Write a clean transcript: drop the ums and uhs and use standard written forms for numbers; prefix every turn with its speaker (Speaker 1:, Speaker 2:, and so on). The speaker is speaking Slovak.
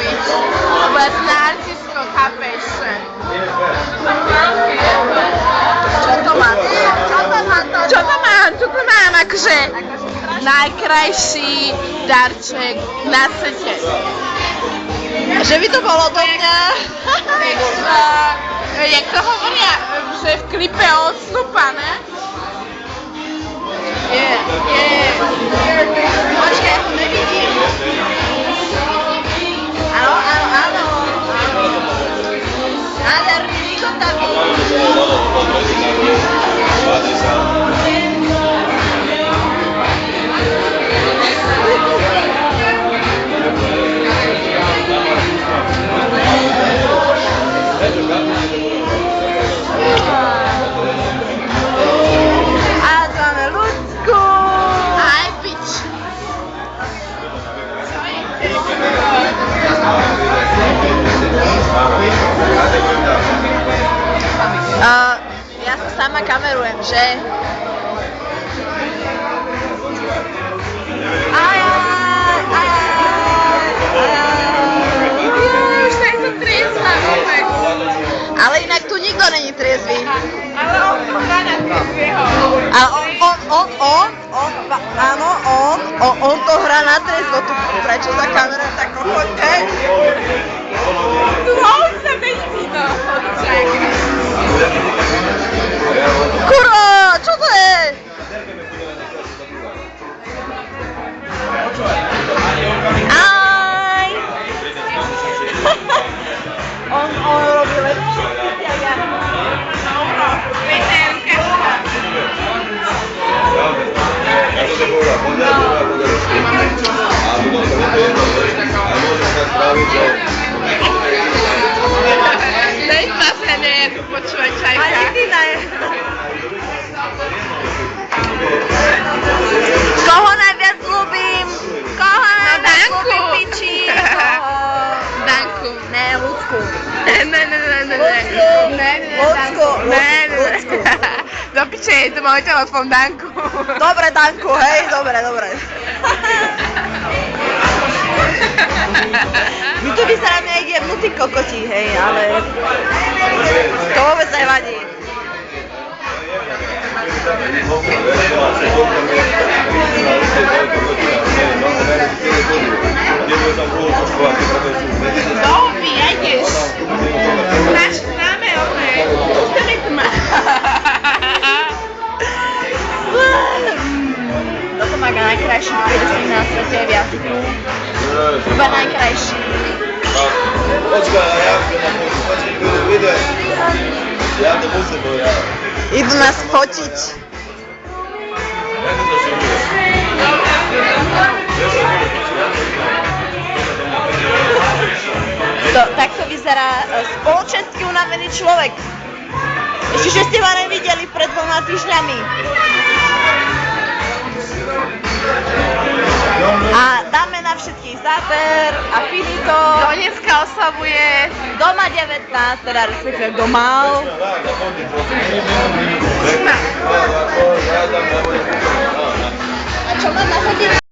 Speaker 1: robiť vôbec na artistko, chápeš?
Speaker 2: Čo to má?
Speaker 1: Čo to mám? Akože najkrajší darček na svete.
Speaker 2: Že by to bolo do mňa?
Speaker 1: Jak to hovoria, že v klipe od Snoopa, ne?
Speaker 2: Počkaj, ja to nevidím. Áno. Nádherný východavý. A tu máme Ľudsku.
Speaker 1: Aj bič.
Speaker 2: Ja sa sama kamerujem, že?
Speaker 1: Už sa som triezva vôbec.
Speaker 2: Ale inak tu nikto není triezvy.
Speaker 1: Ale on to hrá na triezvieho.
Speaker 2: A on to hrá na triezvo. Tu prečo sa kamerujem tak pochoďte?
Speaker 1: Tu on sa beží, no.
Speaker 2: Kurva, čo to je? Aj! On robí lepšie jak ja.
Speaker 1: Dej ma sa nejako počúvať čajka.
Speaker 2: Ani ty ne. Koho najviac ľúbim? Koho najviac ľúbim, piči?
Speaker 1: Danku.
Speaker 2: Ne, Ľudsku. Ľudsku.
Speaker 1: Do piče, je to môj telefón, Danku.
Speaker 2: Dobre, Danku, hej, dobre. My tu vyzeráme jak jebnutí kokoti, hej, ale to vôbec nevadí.
Speaker 1: Dovi, ideš. Máš známe oné. Postavit ma.
Speaker 2: Toto má najkrajší piercing na svete v jazyku. Iba najkrajší. Idú nás fotiť. Takto vyzerá spoločensky unavený človek. Ešte, že ste ma nevideli pred 2 týždňami. A dáme na všetkých záver a finito.
Speaker 1: Kto dneska oslavuje?
Speaker 2: Doma 19, teda respektíve kto mal. A čo mám na hodinu?